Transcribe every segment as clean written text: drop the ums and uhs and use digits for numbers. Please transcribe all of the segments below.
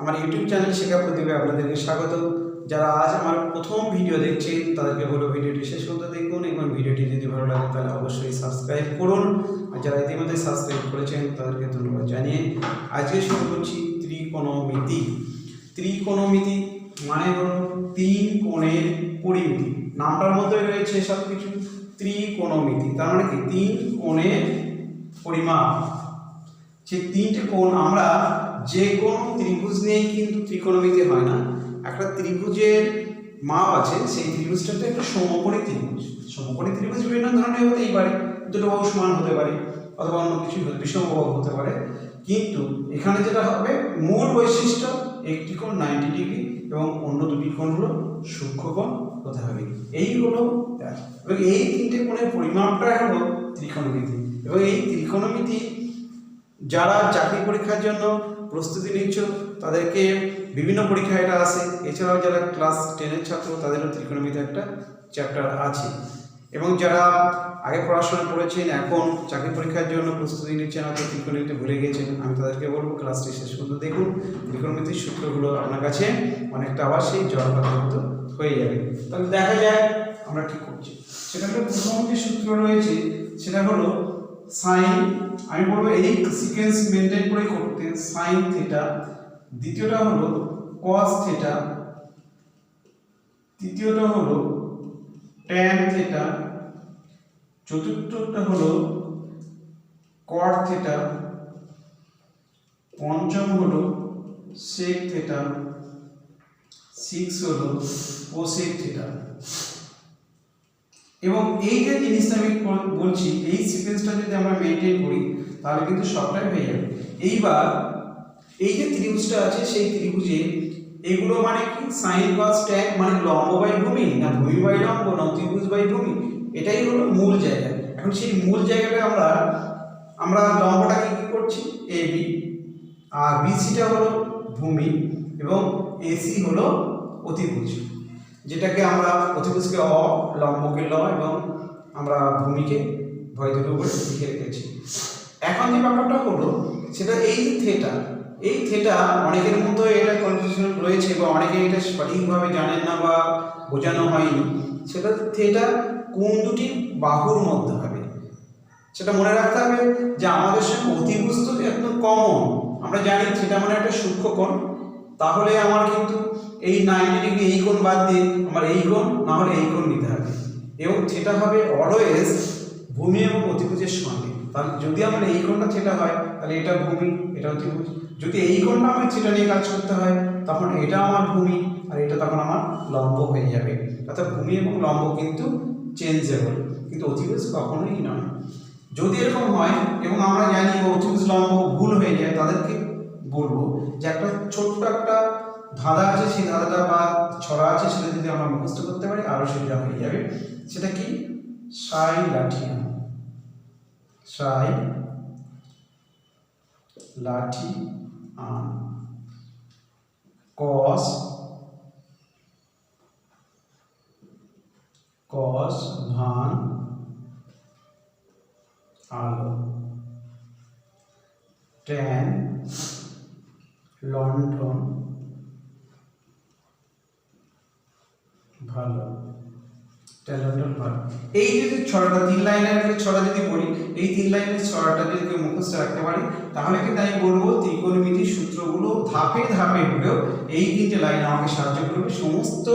আমার YouTube channel শেখা প্রতিভা আপনাদেরকে স্বাগত। যারা আজ আমার প্রথম ভিডিও দেখছেন তাদেরকে বলবো ভিডিওটি শেষ পর্যন্ত দেখুন এবং ভিডিওটি যদি ভালো লাগে তাহলে অবশ্যই সাবস্ক্রাইব করুন। আর যারা ইতিমধ্যে সাবস্ক্রাইব করেছেন তাদেরকে ধন্যবাদ জানিয়ে আজকে শুরু করছি ত্রিকোণমিতি। ত্রিকোণমিতি মানে হলো তিন কোণের পরিমিতি। নামটার মধ্যে রয়েছে সব কিছু। ত্রিকোণমিতি তার মানে কি তিন কোণের পরিমাপ। সেই তিনটে কোণ আমরা যে কোনো ত্রিভুজ নিয়েই কিন্তু ত্রিকোণমিতি হয় না। একটা ত্রিভুজের মাপ আছে, সেই ত্রিভুজটাতে একটা সমকোণী ত্রিভুজ। সমকোণী ত্রিভুজ বিভিন্ন ধরনের হতেই পারে, দুটো বাহু সমান হতে পারে অথবা অন্য কিছু বিষমবাহু হতে পারে। কিন্তু এখানে যেটা হবে মূল বৈশিষ্ট্য একটি কোণ 90 ডিগ্রি এবং অন্য দুটি কোণ হলো সূক্ষ্মকোণ হতে হবে। এই হলো এবং এই তিনটে কোণের পরিমাপটা হলো ত্রিকোণমিতি। এবং এই ত্রিকোণমিতি যারা চাকরি পরীক্ষার জন্য প্রস্তুতি নিচ্ছ তাদেরকে বিভিন্ন পরীক্ষায় এটা আসে। এছাড়াও যারা ক্লাস 10-এর ছাত্র তাদেরও ত্রিকোণমিতি একটা চ্যাপ্টার আছে। এবং যারা আগে পড়াশোনা করেছেন এখন চাকরি পরীক্ষার জন্য প্রস্তুতি নিচ্ছেন হয়তো ত্রিকোণমিতি ভুলে গেছেন, আমি তাদেরকে বলবো ক্লাসটি শেষ পর্যন্ত দেখুন। ত্রিকোণমিতির সূত্রগুলো আপনার কাছে অনেকটা আবার সেই জড়পাতার মতো হয়ে যাবে। তাহলে দেখা যায় আমরা কি করছি। সেটা হলো প্রথম যে সূত্র রয়েছে সেটা হলো সাইন, আমি বলবো এই সিকোয়েন্স মেনটেন করে করতে, সাইন থিটা। দ্বিতীয়টা হলো কস থিটা। তৃতীয়টা হলো ট্যান থিটা। চতুর্থটা হলো কট থিটা। পঞ্চম হলো সেক থিটা। 6 হলো কোসেক থিটা। এবং এই যে জিনিসটা আমি বলছি এই সিকোয়েন্সটা যদি আমরা মেনটেন করি তাহলে কিন্তু সবটাই হয়ে যাবে। এইবার এই যে ত্রিভুজটা আছে সেই ত্রিভুজে এগুলো মানে কি সাইন কস ট্যান মানে লম্ব বাই ভূমি না ভূমি বাই লম্ব না ত্রিভুজ বাই ভূমি, এটাই হলো মূল জায়গা। এখন সেই মূল জায়গাটা আমরা লম্বটা কি করছি এবি, আর বিসিটা হলো ভূমি এবং এসি হলো অতিভুজ, যেটাকে আমরা অতিভুজকে অ, লম্বকে ল এবং আমরা ভূমিকে ভয় দুটো করে লিখে রেখেছি। এখন যে ব্যাপারটা হলো সেটা এই থেটা। এই থেটা অনেকের মধ্যে এটা কনফিউশন রয়েছে বা অনেকে এটা সঠিকভাবে জানেন না বা বোঝানো হয়নি। সেটা থেটা কোন দুটি বাহুর মধ্যে হবে সেটা মনে রাখতে হবে। যে আমাদের সঙ্গে অতিভুজ তো একদম কমন, আমরা জানি থেটা মানে একটা সূক্ষ্মকোণ। তাহলে আমার কিন্তু এই 90 ডিগ্রি এই কোণ বাদ দিয়ে আমার এই কোণ না হলে এই কোণ নিতে হবে এবং থেটা হবে অলওয়েজ ভূমি এবং অতিভুজের সঙ্গে। তাহলে যদি আমার এই কোণটা থেটা হয় তাহলে এটা ভূমি এটা অতিভুজ। যদি এই কোণটা আমার থেটা নিয়ে কাজ করতে হয় তখন এটা আমার ভূমি আর এটা তখন আমার লম্ব হয়ে যাবে। অর্থাৎ ভূমি এবং লম্ব কিন্তু চেঞ্জেবল, কিন্তু অতিভুজ কখনোই নয়। যদি এরকম হয় এবং আমরা জানি অতিভুজ লম্ব ভুল হয়ে যায় তাদেরকে বলবো যে একটা ছোট্ট একটা ধাঁধা আছে, সেই ধাঁধাটা বা ছড়া আছে সেটা যদি আমরা মুখস্থ করতে পারি আরও সেটা হয়ে যাবে। সেটা কি সাই লাঠিয়ান। সাই লাঠি আন কস ভান আলো ট্যান লণ্ঠন ভালো। এই যে ছড়াটা 3 লাইনের একটা ছড়া যদি পড়ি, এই 3 লাইনের ছড়াটা যদি কেউ মুখস্থ রাখতে পারি তাহলে কিন্তু আমি বলবো ত্রিকোণমিতির সূত্রগুলো ধাপে ধাপে হলেও এই 3টে লাইন আমাকে সাহায্য করবে সমস্ত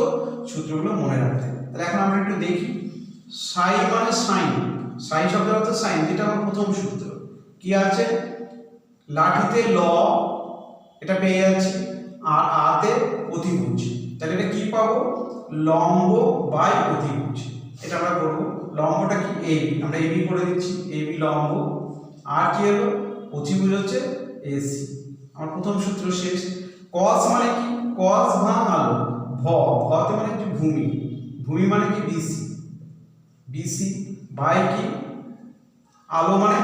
সূত্রগুলো মনে রাখতে। তাহলে এখন আমরা একটু দেখি। সাই মানে সাইন, সাই শব্দের অর্থ সাইন, যেটা আমার প্রথম সূত্র। কি আছে লাঠিতে ল এটা পেয়ে যাচ্ছি আর আতে অতিভুজ, তাহলে এটা কি পাবো লম্ব বাই অতিভুজ। এটা আমরা করব। লম্বটা কি এবি, আমরা এবি করে দিচ্ছি, এবি লম্ব। আর কি হলো অতিভুজ হচ্ছে এসি। আমার প্রথম সূত্র শেষ। কস মানে কি কস ভাঙ আলো, ভতে মানে কি ভূমি, ভূমি মানে কি বিসি, বিসি বাই কি আলো মানে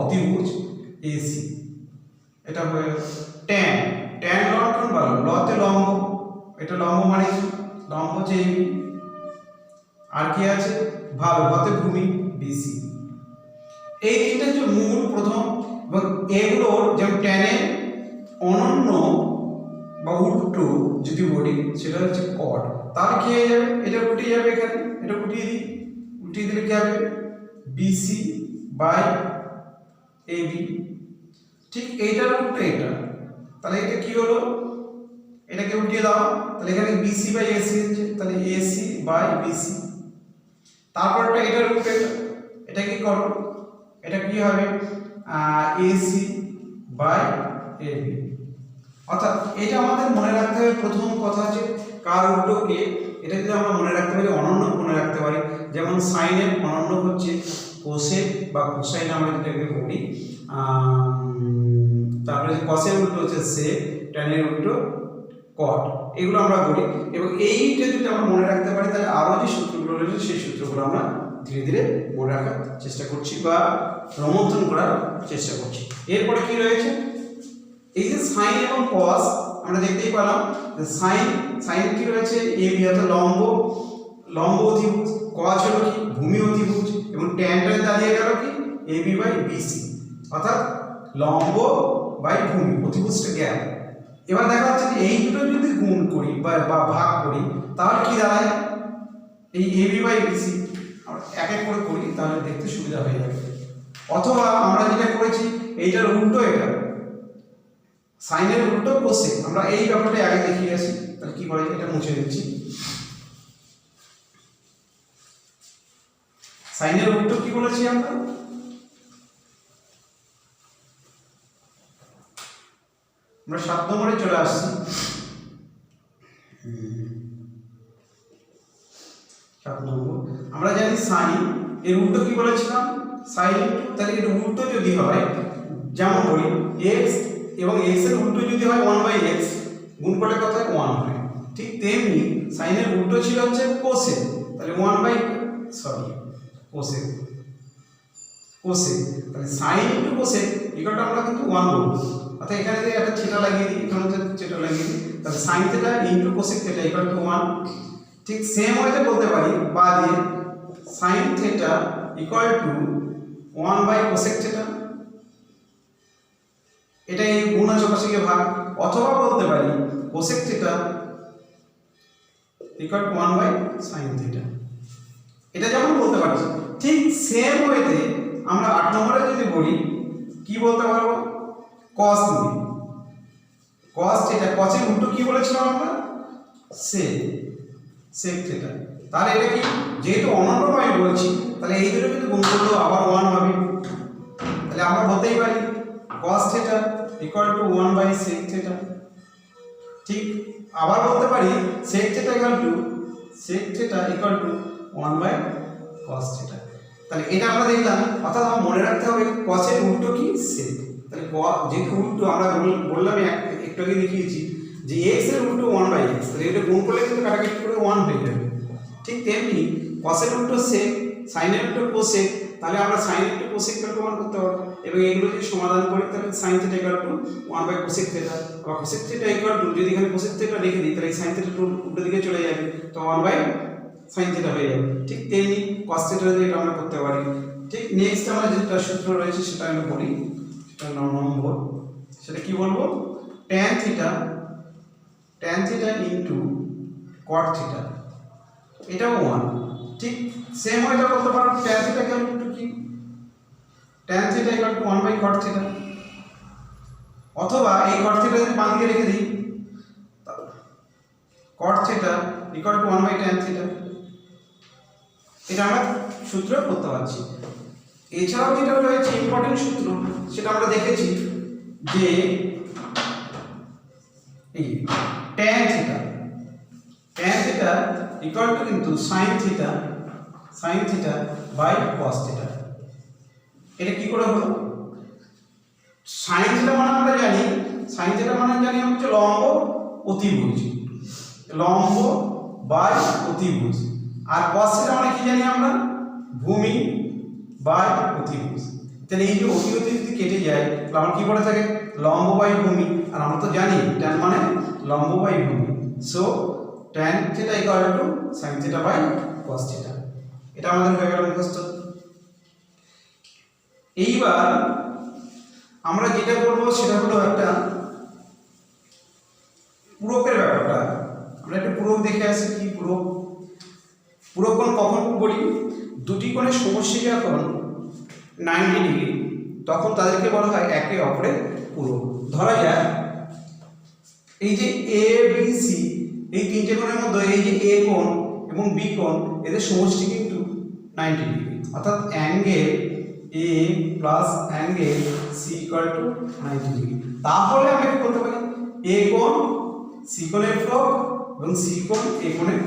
অতিভুজ এসি। এটা হয়ে ট্যান, ট্যান লণ্ঠন ভালো, লতে লম্ব, এটা লম্ব মানে কি লম্ব হচ্ছে এবি। আর কি আছে ভালো, ভাতে ভূমি বিসি। এই তিনটা হচ্ছে মূল প্রথম। এবং এগুলোর যেমন ট্যানের অনন্য বা উল্টো যদি বলি সেটা হচ্ছে কট, তাহলে কি হয়ে যাবে, এটা উল্টে যাবে, এখানে এটা উল্টিয়ে দিই, উল্টিয়ে দিলে কি হবে বিসি বাই এবি। ঠিক এইটার উল্টো এটা, তাহলে এটা কি হলো, এটাকে উল্টিয়ে দাও, তাহলে এখানে বিসি বাই এসি হচ্ছে, তাহলে এসি বাই বিসি। তারপরটা এটার উল্টো এটা কি করো, এটা কি হবে এসি বাই এবি। অর্থাৎ এটা আমাদের মনে রাখতে হবে, প্রথম কথা হচ্ছে কার উল্টো কে, এটা যদি আমরা মনে রাখতে পারি, অনন্য মনে রাখতে পারি, যেমন সাইনের অনন্য হচ্ছে কোসেক বা কোসাইন আমরা যেটাকে বলি, তারপরে কসের উল্টো হচ্ছে সেক, ট্যানের উল্টো কট, এগুলো আমরা বলি। এবং এইটা যদি আমরা মনে রাখতে পারি তাহলে আরও যে সূত্রগুলো রয়েছে সেই সূত্রগুলো আমরা ধীরে ধীরে মনে রাখার চেষ্টা করছি বা রোমন্থন করার চেষ্টা করছি। এরপরে কি রয়েছে, এই যে সাইন এবং কস আমরা দেখতেই পেলাম যে সাইন কি রয়েছে এবি অর্থাৎ লম্ব অধিভুজ, কস হলো কি ভূমি অধিভুজ, এবং ট্যানটা দাঁড়িয়ে গেল কি এবি বাই বিসি অর্থাৎ লম্ব বাই ভূমি, অধিভুজটা গ্যাপ। এবার দেখা যাচ্ছে যে এই দুটো যদি গুণ করি বা ভাগ করি তাহলে কি দাঁড়ায়, এই এবি বাই বিসি আমরা এক এক করে করি তাহলে দেখতে সুবিধা হয়ে যাবে। অথবা আমরা যেটা করেছি এইটার উল্টো, এটা সাইনের উল্টো কোসেক, আমরা এই ব্যাপারটা আগে দেখিয়ে আসি। তাহলে কি করে, এটা মুছে দিচ্ছি, সাইনের উল্টো কি বলেছি আমরা, আমরা 7 নম্বরে চলে আসছি। 7 নম্বর আমরা জানি সাইন এর উল্টো কি বলেছিলাম, সাইন ইনটু, তাহলে এর উল্টো যদি হয় যেমন বলি x এবং x এর উল্টো যদি হয় 1/x, গুণ করলে কত হয় 1 হয়। ঠিক তেমনি সাইনের উল্টো ছিল হচ্ছে কোসেক, তাহলে কোসেক, তাহলে সাইন ইনটু কোসেক ইকুয়ালটা আমরা কিন্তু 1 বলবো। অর্থাৎ এখানে যদি একটা থিটা লাগিয়ে দিই, এখানে থিটা লাগিয়ে দিই, তাহলে sine theta into cosec theta equal to 1। ঠিক সেম ওয়েতে বলতে পারি বা দিয়ে sine theta equal to 1 by cosec theta, এটা এই গুণাচক রাশিকে ভাগ। অথবা বলতে পারি cosec theta equal to 1 by sine theta, এটা যেমন বলতে পারছি। ঠিক সেম ওয়েতে আমরা 8 নম্বরে যদি বলি কি বলতে পারবো, cos নিয়ে, cos থিটা, cos এর উল্টো কি বলেছিলাম আমরা, sec থিটা। তাহলে এটা কি, যেহেতু অনন্যভাবে বলছি তাহলে এই দুটো কিন্তু গুণ করলেও আবার 1 হবে, তাহলে আমরা বলতেই পারি cos theta equal to 1 by sec theta. ঠিক আবার বলতে পারি sec theta equal to 1 by cos theta. তাহলে এটা আমরা দেখলাম, অর্থাৎ আমার মনে রাখতে হবে cos এর উল্টো কি sec। তাহলে যেহেতু উল্টো আমরা বললাম একটু আগে দেখিয়েছি যে x এর উল্টো 1/x, তাহলে এটা গুণ করলে কিন্তু কাটাকাটি করে 1 হয়ে যাবে। ঠিক তেমনি cos এর উল্টো sec, sin এর উল্টো cosec, তাহলে আমরা sin এর উল্টো cosec কে প্রমাণ করতে পারবো। এবং এগুলো যদি সমাধান করি তাহলে sin theta equal to 1 by cosec theta, বা cosec থিটা ইকুয়াল টু, যদি এখানে cosec থিটা রেখে দিই তাহলে sin থিটা উল্টো দিকে চলে যাবে, তো 1 বাই sin থিটা হয়ে যাবে। ঠিক তেমনি cos থিটা দিয়ে এটা আমরা করতে পারি। ঠিক নেক্সট আমরা যেটা সূত্র রয়েছে সেটা আমি বলি, সেটা 9 নম্বর, সেটা কি বলবো, tan theta into cot theta, এটাও 1। ঠিক সেম ওয়েটা বলতে পারো tan থিটা ইকুয়াল টু কি, tan theta equal to 1 by cot theta. অথবা এই cot থিটা যদি বাঁ দিকে রেখে দিই, cot theta equal to 1 by tan theta, এটা আমরা সূত্র করতে পারছি। এছাড়াও যেটা রয়েছে ইম্পর্টেন্ট সূত্র সেটা আমরা দেখেছি যে এই tan থিটা ইকুয়াল টু কিন্তু sin theta by cos theta. এটা কি করে হলো, sin থিটা মানে আমরা জানি, হচ্ছে লম্ব বাই অতিভুজ, আর cos থিটা মানে কি জানি আমরা, ভূমি বাই অতিভুজ। তাহলে এই যে অতিভুজ যদি কেটে যায় তাহলে আমার কি পড়ে থাকে, লম্ব বাই ভূমি, আর আমরা তো জানি tan মানে লম্ব বাই ভূমি, so tan theta equal to sin theta by cos theta. এটা আমাদের হয়ে গেল মুখস্থ। এইবার আমরা যেটা করব সেটা হলো একটা পূরকের ব্যাপারটা আমরা একটা পূরক দেখে আসি। কি পূরক? পূরক কোণ কখন বলি? দুটি কোণের সমষ্টি যখন 90 ডিগ্রি তখন তাদেরকে বলা হয় একে অপরের পূরক। ধরা যাক এই যে এ বি সি এই তিনটে কোণের মধ্যে এই যে এ কোণ এবং বি কোণ এদের সমষ্টি কিন্তু 90 ডিগ্রি, অর্থাৎ angle A plus angle C equal to 90 degree. তাহলে আমি কি বলতে পারি? এ কোণ সি কোণের পূরক এবং সি কোণ এ কোণের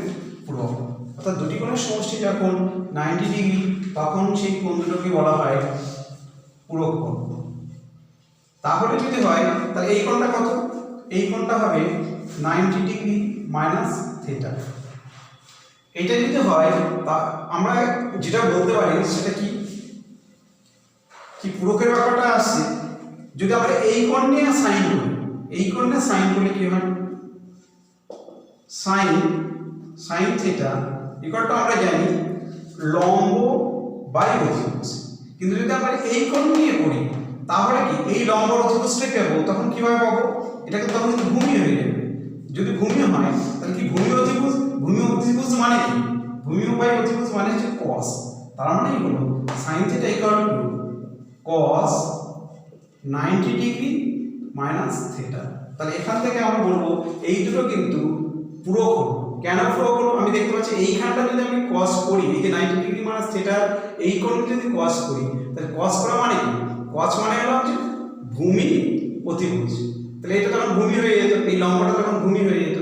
পূরক। অর্থাৎ দুটি কোণের সমষ্টি যখন 90 ডিগ্রি তখন সেই কোণ দুটোকে বলা হয় পূরক কোণ। তাহলে যদি হয় তাহলে এই কোণটা কত? এই কোণটা হবে 90 ডিগ্রি মাইনাস থিটা। এটা যদি হয় তা আমরা যেটা বলতে পারি সেটা কি কি পূরকের ব্যাপারটা আসছে। যদি আমরা এই কোণ নিয়ে সাইন করি, এই কোণ নিয়ে সাইন করলে কি হয়? সাইন থিটা ইকুয়াল টু আমরা জানি লম্ব বাই অতিভুজ। কিন্তু যদি আমরা এই কোণ নিয়ে করি তাহলে কি এই লম্ব অতিভুজটাকে পাবো, তখন কিভাবে পাবো? এটাকে তখন কিন্তু ভূমি হয়ে যাবে। যদি ভূমি হয় তাহলে কি ভূমি অতিভুজ? ভূমি অতিভুজ মানে কি? ভূমি বাই অতিভুজ মানে হচ্ছে cos। তার মানে কি হলো sin θ equal to cos 90 degree minus theta. তাহলে এখান থেকে আমরা বলবো এই দুটো কিন্তু পূরক হলো। কেন পূরক হলো? আমি দেখতে পাচ্ছি এইখানটা যদি আমি cos করি, এই যে 90 ডিগ্রি মাইনাস থিটা এই কোণকে যদি cos করি তাহলে cos করা মানে কি? cos মানে হলো হচ্ছে ভূমি অতিভুজ। তাহলে এটা তখন ভূমি হয়ে যেত, এই লম্বটা তখন ভূমি হয়ে যেত।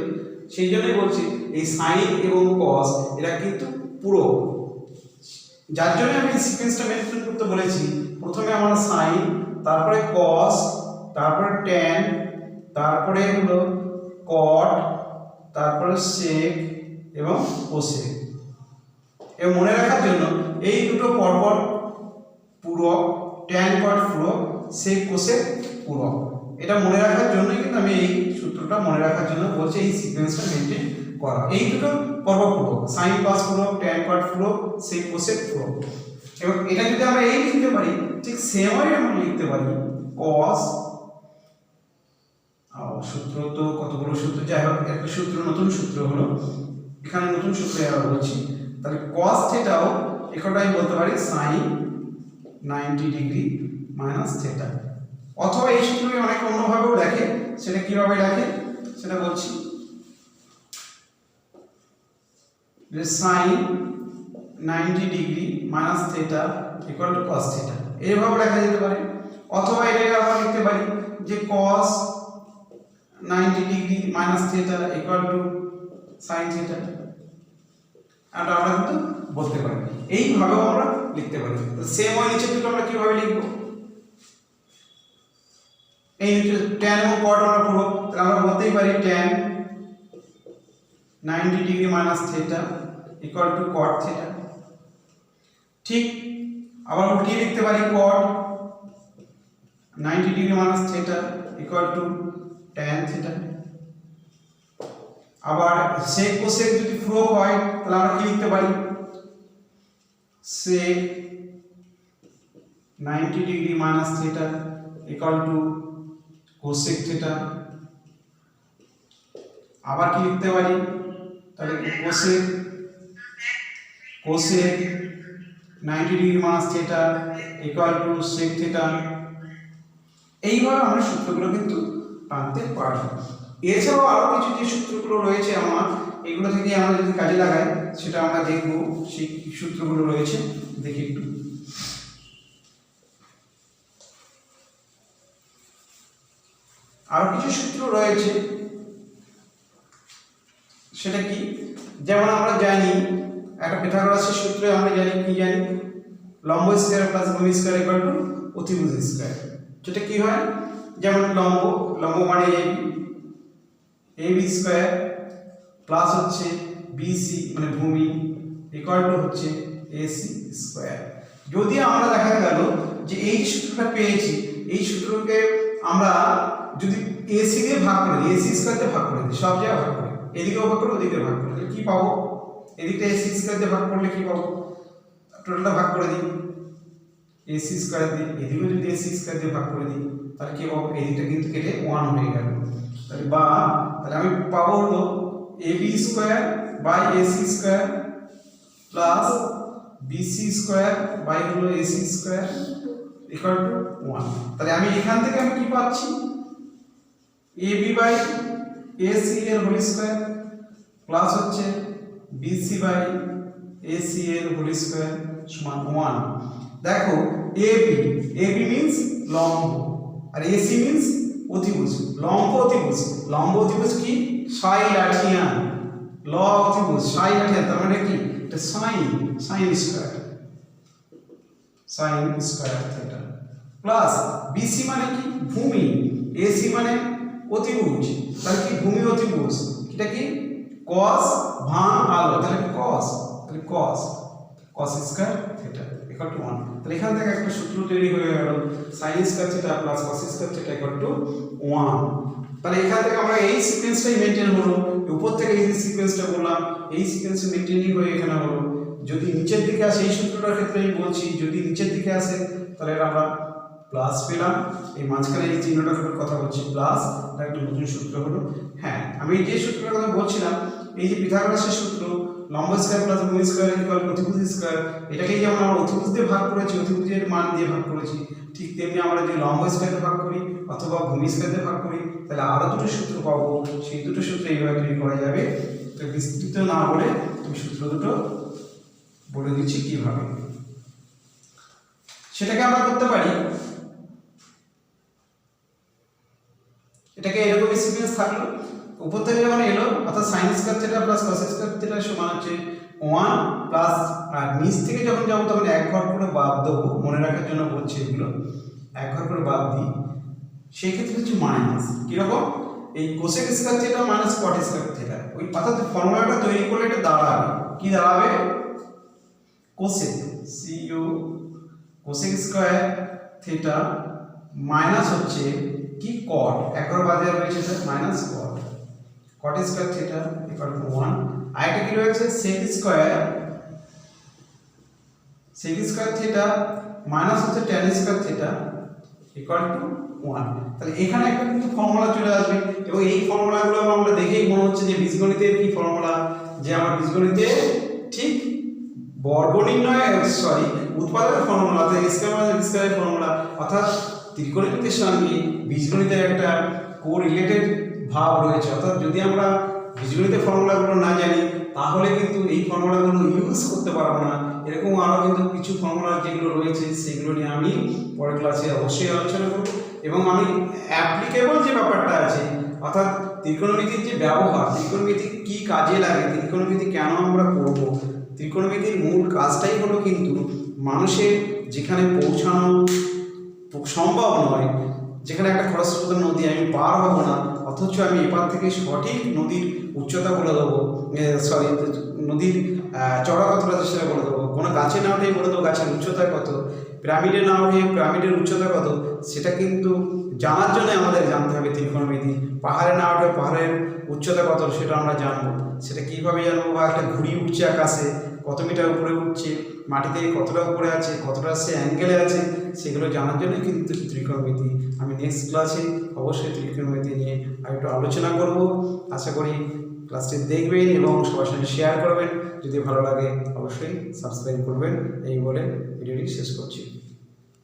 সেই জন্যই বলছি এই সাইন এবং cos এরা কিন্তু পূরক। যার জন্য আমি সিকোয়েন্সটা মেনটেন করতে বলেছি। প্রথমে আমরা সাইন, তারপরে cos, তারপরে tan, তারপরে হলো cot, তারপরে sec এবং cosec। এবং মনে রাখার জন্য এই দুটো পরপর পূরক, tan cot পূরক, sec cosec পূরক। এটা মনে রাখার জন্যই কিন্তু আমি এই সূত্রটা মনে রাখার জন্য বলছি এই সিকোয়েন্সটা মেনটেন করা। এই দুটো পরপর পূরক, sin cos পূরক, tan cot পূরক, sec cosec পূরক। এবং এটা যদি আমরা এই লিখতে পারি ঠিক সেম ওয়ে আমরা লিখতে পারি cos, সূত্র তো কতগুলো সূত্র, যাই হোক একটা সূত্র, নতুন সূত্র হলো এখানে নতুন সূত্র আমরা বলছি। তাহলে cos থিটাও একটাই বলতে পারি sin 90 ডিগ্রি মাইনাস থিটা। অথবা এই সূত্রকে অনেক অন্যভাবেও দেখে, সেটা কিভাবে দেখে সেটা বলছি যে sin 90 degree minus theta equal to cos theta, এইভাবে লেখা যেতে পারে। অথবা এটাকে আমরা লিখতে পারি যে cos 90 degree minus theta equal to sin theta, এটা আমরা কিন্তু বলতে পারি। এইভাবেও আমরা লিখতে পারি। সেম ওই নিচে দুটো আমরা কিভাবে লিখব? এই নিচে tan এবং cot আমরা পূরক, তাহলে আমরা বলতেই পারি tan 90 degree minus theta equal two cot theta. ঠিক আবার উল্টিয়ে লিখতে পারি cot 90 degree minus theta equal two tan theta. আবার sec cosec যদি পূরক হয় তাহলে আমরা কি লিখতে পারি? sec 90 degree minus theta equal two cosec theta. আবার কি লিখতে পারি? তাহলে cosec 90 degree minus theta equal two sec theta. এইভাবে আমরা সূত্রগুলো কিন্তু টানতে পারি। এছাড়াও আরো কিছু যে সূত্রগুলো রয়েছে আমার, এগুলো থেকে আমরা যদি কাজে লাগাই সেটা আমরা দেখব। সেই সূত্রগুলো রয়েছে দেখি একটু। আরো কিছু সূত্র রয়েছে, সেটা কি? যেমন আমরা জানি একটা পিথাগোরাসের সূত্রে আমরা জানি কি জানি, লম্ব স্কয়ার প্লাস ভূমি স্কয়ার ইকুয়াল টু অতিভুজ স্কয়ার। যেটা কি হয়, যেমন লম্ব মানে ab স্কয়ার প্লাস হচ্ছে bc মানে ভূমি ইকুয়াল টু হচ্ছে ac স্কয়ার। যদি আমরা দেখা গেল যে এই সূত্রটা পেয়েছি, এই সূত্রকে আমরা যদি ac দিয়ে ভাগ করে দিই, ac স্কয়ার দিয়ে ভাগ করে দিই, সব জায়গায় ভাগ করে, এদিকেও ভাগ করে ওদিকেও ভাগ করে, তাহলে কি পাবো? এদিকটা ac স্কয়ার দিয়ে ভাগ করলে কি পাবো? টোটালটা ভাগ করে দিই ac স্কয়ার দিয়ে, এদিকেও যদি ac স্কয়ার দিয়ে ভাগ করে দিই তাহলে কি পাবো? এদিকটা কিন্তু কেটে 1 হয়ে গেল। তাহলে আমি পাবো হলো ab square by ac square plus bc square by হলো ac স্কয়ার ইকুয়াল টু 1। তাহলে আমি এখান থেকে আমি কি পাচ্ছি ab বাই ac এর হোল স্কয়ার প্লাস হচ্ছে bc বাই ac এর হোল স্কয়ার সমান 1। দেখো ab মিন্স লম্ব আর ac মিন্স অতিভুজ। লম্ব অতিভুজ কি সাইলাঠিয়ান, ল অতিভুজ সাইলাঠিয়ান, তার মানে কি এটা sine square theta plus BC মানে কি ভূমি, এসি মানে অতিভুজ, তাহলে কি ভূমি অতিভুজ, এটা কি cos ভাঙ আলো, তাহলে cos square theta equal to 1। তাহলে এখান থেকে একটা সূত্র তৈরি হয়ে গেল sin square theta plus cos square theta equal to 1। তাহলে এখান থেকে আমরা এই সিকোয়েন্সটাই মেইনটেইন হলো, উপর থেকে এই যে সিকোয়েন্সটা বললাম এই সিকোয়েন্স মেইনটেইনই হয়ে এখানে হলো। যদি নিচের দিকে আসে এই সূত্রটার ক্ষেত্রে আমি বলছি যদি নিচের দিকে আসে তাহলে আমরা প্লাস পেলাম, এই মাঝখানে এই চিহ্নটার কথা বলছি প্লাস, এটা একটা নতুন সূত্র হলো। হ্যাঁ আমি যে সূত্রটার কথা বলছিলাম এই যে পিথাগোরাসের সূত্র লম্ব স্কয়ার প্লাস ভূমি স্কয়ার ইকুয়াল অতিভুজ স্কয়ার, এটাকেই যেমন আমরা অতিভুজ দিয়ে ভাগ করেছি, অতিভুজের মান দিয়ে ভাগ করেছি, ঠিক তেমনি আমরা যদি লম্ব স্কয়ার দিয়ে ভাগ করি অথবা ভূমি স্কয়ার দিয়ে ভাগ করি তাহলে আরো দুটো সূত্র পাবো, সেই দুটো সূত্র এইভাবে তৈরি করা যাবে। তো বিস্তৃত না বলে তুমি সূত্র দুটো বলে দিচ্ছি কিভাবে সেটাকে আমরা করতে পারি। এটাকে এরকম সিকোয়েন্স থাকলো, উপর থেকে যখন এলো অর্থাৎ sin square theta plus cos square theta সমান হচ্ছে 1 প্লাস, আর নিচ থেকে যখন যাবো তখন এক ঘর করে বাদ দেবো, মনে রাখার জন্য বলছি এগুলো এক ঘর করে বাদ দিই, সেই ক্ষেত্রে হচ্ছে মাইনাস কিরকম এই কোসেক স্কয়ার থিটা মাইনাস কট স্কয়ার থিটা, ওই অর্থাৎ ফর্মুলাটা তৈরি করলে এটা দাঁড়াবে কি দাঁড়াবে cosec cosec square theta minus হচ্ছে কি কট, এক ঘর বাদে রয়েছে sir minus caught square theta equal to 1। আরেকটা কি রয়েছে সেক স্কয়ার থিটা মাইনাস হচ্ছে tan square theta equal to 1। তাহলে এখানে একটা কিন্তু ফর্মুলা চলে আসবে এবং এই ফর্মুলাগুলো আমরা দেখেই মনে হচ্ছে যে বীজগণিতের কি ফর্মুলা, যে আমার বীজগণিতে ঠিক বর্গ নির্ণয় উৎপাদকের ফর্মুলা স্কয়ারের ফর্মুলা, অর্থাৎ ত্রিকোণমিতির সঙ্গে বীজগণিতের একটা কোরিলেটেড ভাব রয়েছে। অর্থাৎ যদি আমরা বীজগণিতের ফর্মুলাগুলো না জানি তাহলে কিন্তু এই ফর্মুলাগুলো ইউজ করতে পারবো না। এরকম আরও কিন্তু কিছু ফর্মুলা যেগুলো রয়েছে সেগুলো নিয়ে আমি পরের ক্লাসে অবশ্যই আলোচনা করব এবং আমি অ্যাপ্লিকেবল যে ব্যাপারটা আছে অর্থাৎ ত্রিকোণমিতির যে ব্যবহার, ত্রিকোণমিতি কি কাজে লাগে, ত্রিকোণমিতি কেন আমরা করব, ত্রিকোণমিতির মূল কাজটাই হলো কিন্তু মানুষের যেখানে পৌঁছানো সম্ভব নয়, যেখানে একটা খরস্রোতা নদী আমি পার হব না অথচ আমি এপার থেকে সঠিক নদীর উচ্চতা বলে দেবো, নদীর চড়া কতটা সেটা বলে দেবো, কোনো গাছে না উঠেই বলে দেবো গাছের উচ্চতা কত, পিরামিডে না উঠে পিরামিডের উচ্চতা কত, সেটা কিন্তু জানার জন্য আমাদের জানতে হবে ত্রিকোণমিতি। পাহাড়ে না উঠে পাহাড়ের উচ্চতা কত সেটা আমরা জানবো, সেটা কীভাবে জানবো, বা একটা ঘুড়ি উঠছে আকাশে কত মিটার উপরে উঠছে, মাটিতে কতটা উপরে আছে, কতটা সে অ্যাঙ্গেলে আছে, সেগুলো জানার জন্যই কিন্তু ত্রিকোণমিতি। আমি নেক্সট ক্লাসে অবশ্যই ত্রিকোণমিতি নিয়ে আরেকটু আলোচনা করব। আশা করি ক্লাসটি দেখবেন এবং সবার সঙ্গে শেয়ার করবেন, যদি ভালো লাগে অবশ্যই সাবস্ক্রাইব করবেন। এই বলে ভিডিওটি শেষ করছি।